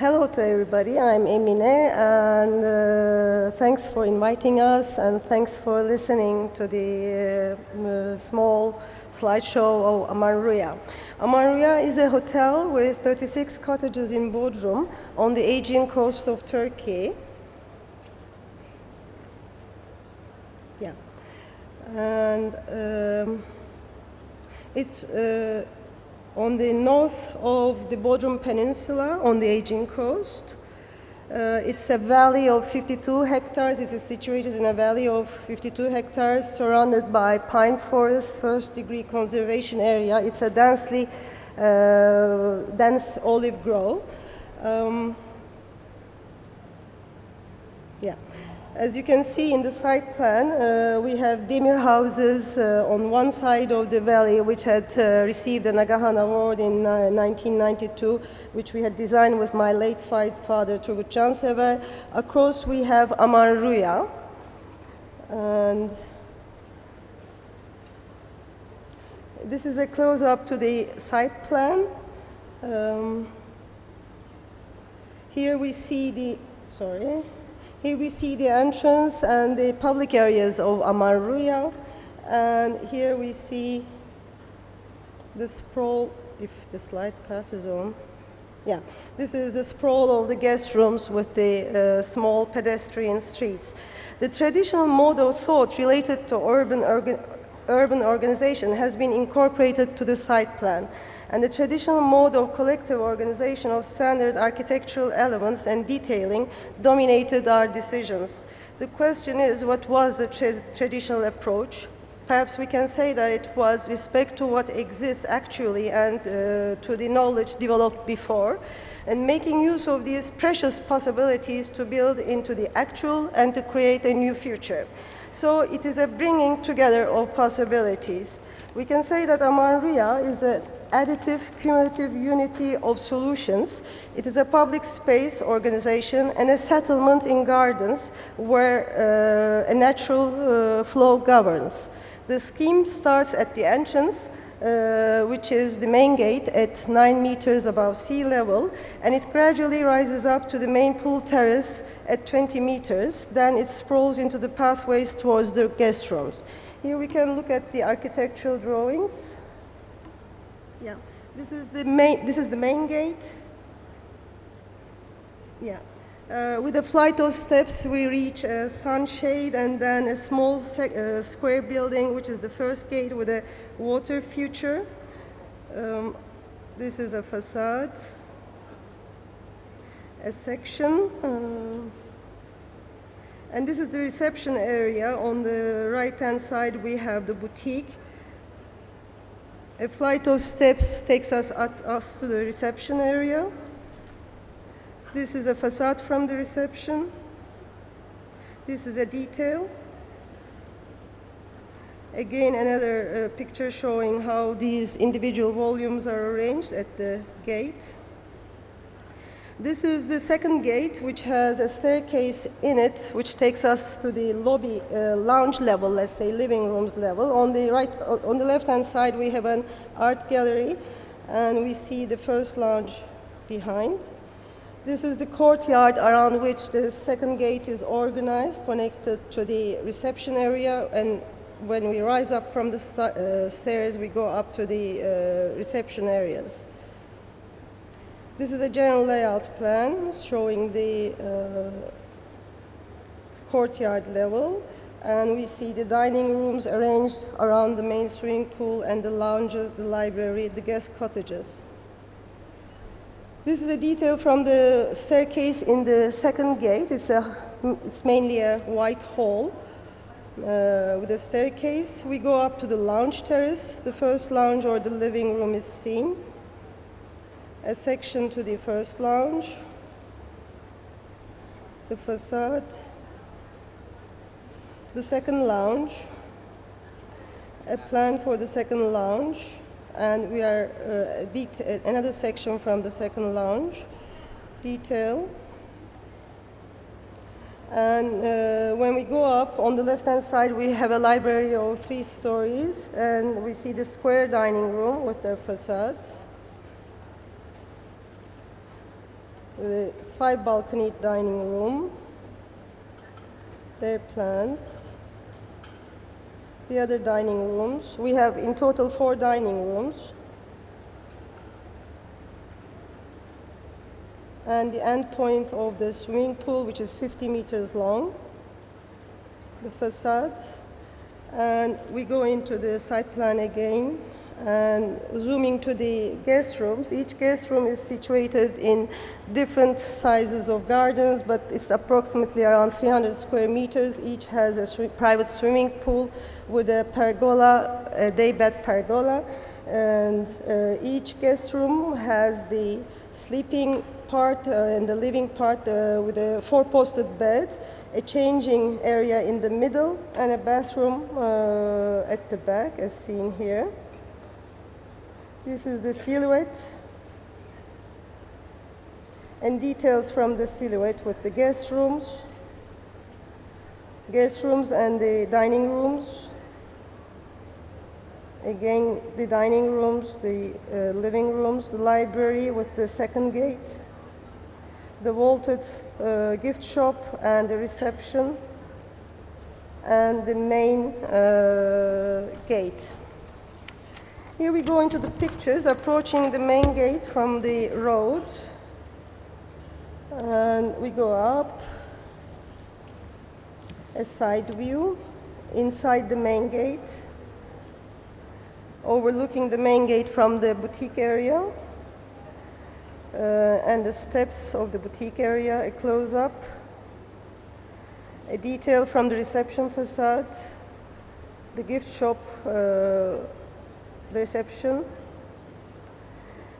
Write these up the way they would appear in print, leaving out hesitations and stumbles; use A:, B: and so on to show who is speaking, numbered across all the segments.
A: Hello to everybody, I'm EMINE, and thanks for inviting us, and thanks for listening to the small slideshow of AMANRUYA. AMANRUYA is a hotel with 36 cottages in Bodrum on the Aegean coast of Turkey. Yeah, and it's on the north of the Bodrum Peninsula on the Aegean coast. It's a valley of 52 hectares. It is situated in a valley of 52 hectares surrounded by pine forest, first-degree conservation area. It's a dense olive grove. As you can see in the site plan, we have demir houses on one side of the valley, which had received a Nagahan Award in 1992, which we had designed with my late father, Turgut Cansever. Across we have AMANRUYA. And this is a close-up to the site plan. Here we see the entrance and the public areas of AMANRUYA, and here we see the sprawl, if the slide passes on. Yeah, this is the sprawl of the guest rooms with the small pedestrian streets. The traditional mode of thought related to urban organization has been incorporated to the site plan, and the traditional mode of collective organization of standard architectural elements and detailing dominated our decisions. The question is, what was the traditional approach? Perhaps we can say that it was respect to what exists actually and to the knowledge developed before, and making use of these precious possibilities to build into the actual and to create a new future. So it is a bringing together of possibilities. We can say that AMANRUYA is an additive, cumulative unity of solutions. It is a public space organization and a settlement in gardens where a natural flow governs. The scheme starts at the entrance, which is the main gate at 9 meters above sea level, and it gradually rises up to the main pool terrace at 20 meters. Then it sprawls into the pathways towards the guest rooms. Here we can look at the architectural drawings. Yeah, this is the main gate. Yeah. With a flight of steps, we reach a sunshade and then a small square building, which is the first gate with a water feature. This is a facade, a section, and this is the reception area. On the right-hand side, we have the boutique. A flight of steps takes us to the reception area. This is a facade from the reception. This is a detail. Again, another picture showing how these individual volumes are arranged at the gate. This is the second gate, which has a staircase in it, which takes us to the lobby, lounge level, let's say living rooms level. On the left-hand side, we have an art gallery, and we see the first lounge behind. This is the courtyard around which the second gate is organized, connected to the reception area, and when we rise up from the stairs, we go up to the reception areas. This is a general layout plan showing the courtyard level, and we see the dining rooms arranged around the main swimming pool and the lounges, the library, the guest cottages. This is a detail from the staircase in the second gate. It's mainly a white hall with a staircase. We go up to the lounge terrace. The first lounge or the living room is seen. A section to the first lounge, the facade, the second lounge, a plan for the second lounge, and we are another section from the second lounge, detail. And when we go up, on the left-hand side, we have a library of 3 stories, and we see the square dining room with their facades. the 5-balcony dining room, their plans, the other dining rooms. We have in total 4 dining rooms. And the end point of the swimming pool, which is 50 meters long, the facade. And we go into the site plan again and zooming to the guest rooms. Each guest room is situated in different sizes of gardens, but it's approximately around 300 square meters. Each has a private swimming pool with a pergola, a daybed pergola. And each guest room has the sleeping part and the living part with a 4-posted bed, a changing area in the middle, and a bathroom at the back, as seen here. This is the silhouette and details from the silhouette with the guest rooms and the dining rooms. Again, the dining rooms, the living rooms, the library with the second gate, the vaulted gift shop and the reception, and the main gate. Here we go into the pictures, approaching the main gate from the road. And we go up, a side view, inside the main gate, overlooking the main gate from the boutique area, and the steps of the boutique area, a close-up, a detail from the reception facade, the gift shop, the reception,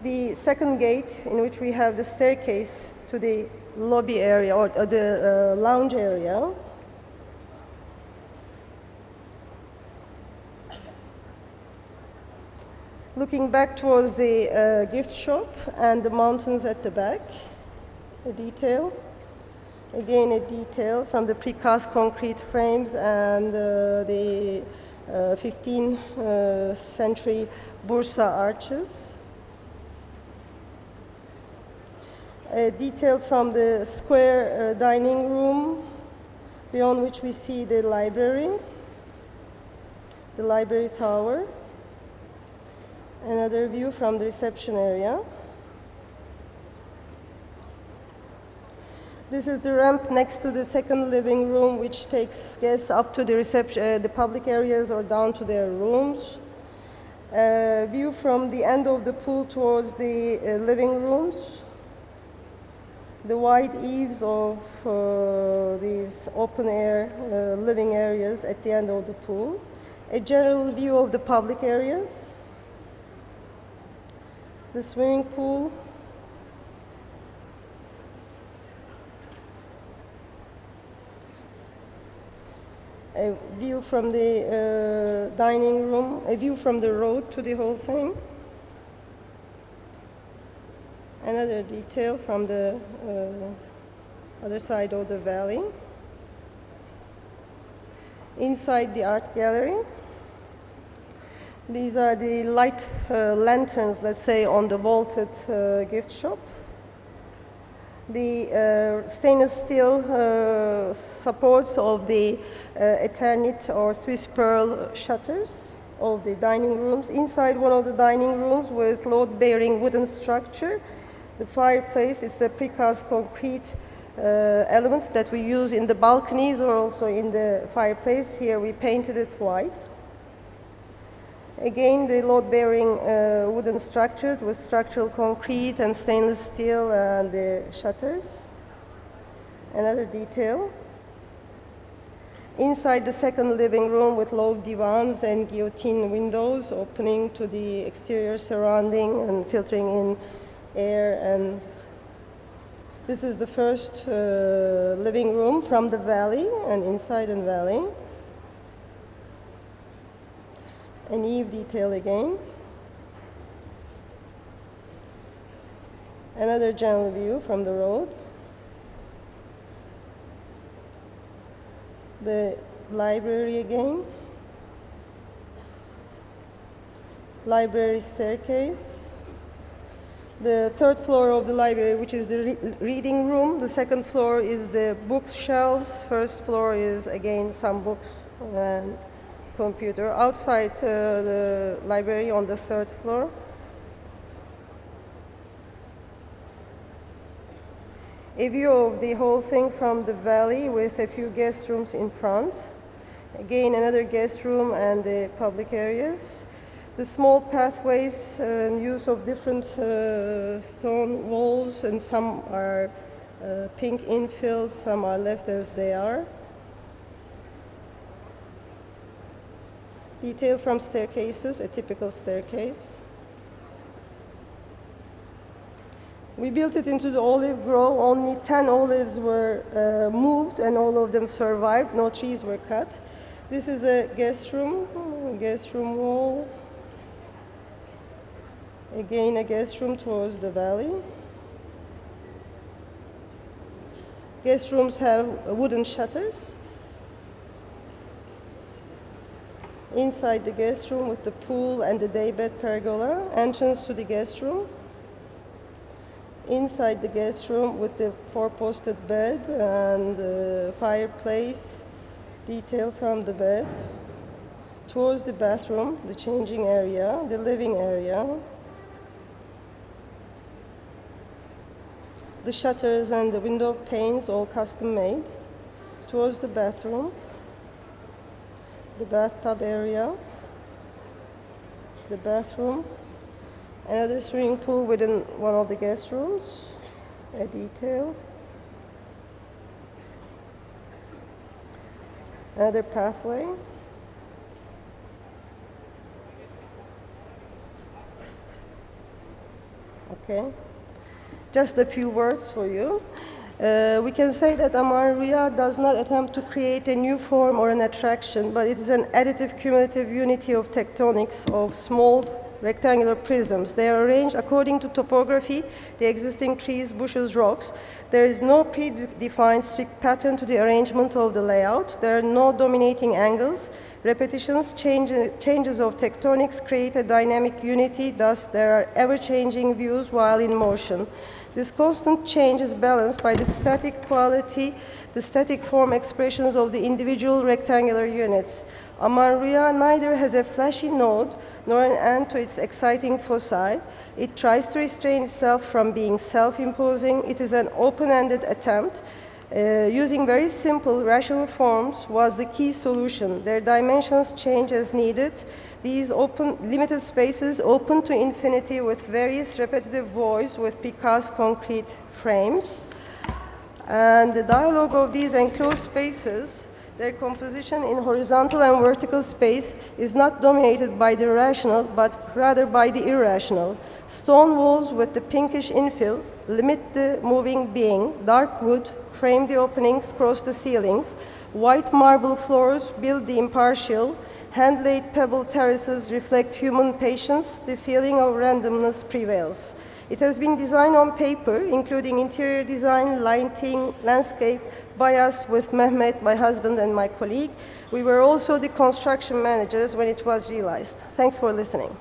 A: the second gate in which we have the staircase to the lobby area or the lounge area. Looking back towards the gift shop and the mountains at the back, a detail. Again, a detail from the precast concrete frames and the 15th century Bursa arches. A detail from the square dining room, beyond which we see the library tower. Another view from the reception area. This is the ramp next to the second living room, which takes guests up to the reception, the public areas, or down to their rooms. View from the end of the pool towards the living rooms. The wide eaves of these open-air living areas at the end of the pool. A general view of the public areas. The swimming pool. A view from the dining room, a view from the road to the whole thing. Another detail from the other side of the valley. Inside the art gallery. These are the light lanterns, let's say, on the vaulted gift shop. The stainless steel supports of the Eternit or Swiss pearl shutters of the dining rooms. Inside one of the dining rooms with load-bearing wooden structure, the fireplace is a precast concrete element that we use in the balconies or also in the fireplace. Here we painted it white. Again, the load-bearing wooden structures with structural concrete and stainless steel and the shutters. Another detail. Inside the second living room with low divans and guillotine windows opening to the exterior surrounding and filtering in air. And this is the first living room from the valley and inside the valley. An eave detail again. Another general view from the road. The library again. Library staircase. The third floor of the library, which is the reading room. The second floor is the bookshelves. First floor is, again, some books and computer. Outside the library on the third floor. A view of the whole thing from the valley with a few guest rooms in front. Again, another guest room and the public areas. The small pathways and use of different stone walls, and some are pink infilled, some are left as they are. Detail from staircases, a typical staircase. We built it into the olive grove. Only 10 olives were moved, and all of them survived. No trees were cut. This is a guest room wall. Again, a guest room towards the valley. Guest rooms have wooden shutters. Inside the guest room with the pool and the daybed pergola, entrance to the guest room. Inside the guest room with the four-posted bed and the fireplace, detail from the bed. Towards the bathroom, the changing area, the living area. The shutters and the window panes, all custom made. Towards the bathroom, the bathtub area, the bathroom, another swimming pool within one of the guest rooms, a detail. Another pathway. Okay. Just a few words for you. We can say that AMANRUYA does not attempt to create a new form or an attraction, but it is an additive cumulative unity of tectonics of small rectangular prisms. They are arranged according to topography, the existing trees, bushes, rocks. There is no predefined strict pattern to the arrangement of the layout. There are no dominating angles. Repetitions, changes of tectonics create a dynamic unity, thus there are ever-changing views while in motion. This constant change is balanced by the static quality, the static form expressions of the individual rectangular units. AMANRUYA neither has a flashy node nor an end to its exciting foci. It tries to restrain itself from being self-imposing. It is an open-ended attempt. Using very simple rational forms was the key solution. Their dimensions change as needed. These limited spaces open to infinity with various repetitive voids with precast concrete frames. And the dialogue of these enclosed spaces, their composition in horizontal and vertical space is not dominated by the rational, but rather by the irrational. Stone walls with the pinkish infill limit the moving being. Dark wood frame the openings, cross the ceilings. White marble floors build the impartial. Hand-laid pebble terraces reflect human patience. The feeling of randomness prevails. It has been designed on paper, including interior design, lighting, landscape, by us with Mehmet, my husband, and my colleague. We were also the construction managers when it was realized. Thanks for listening.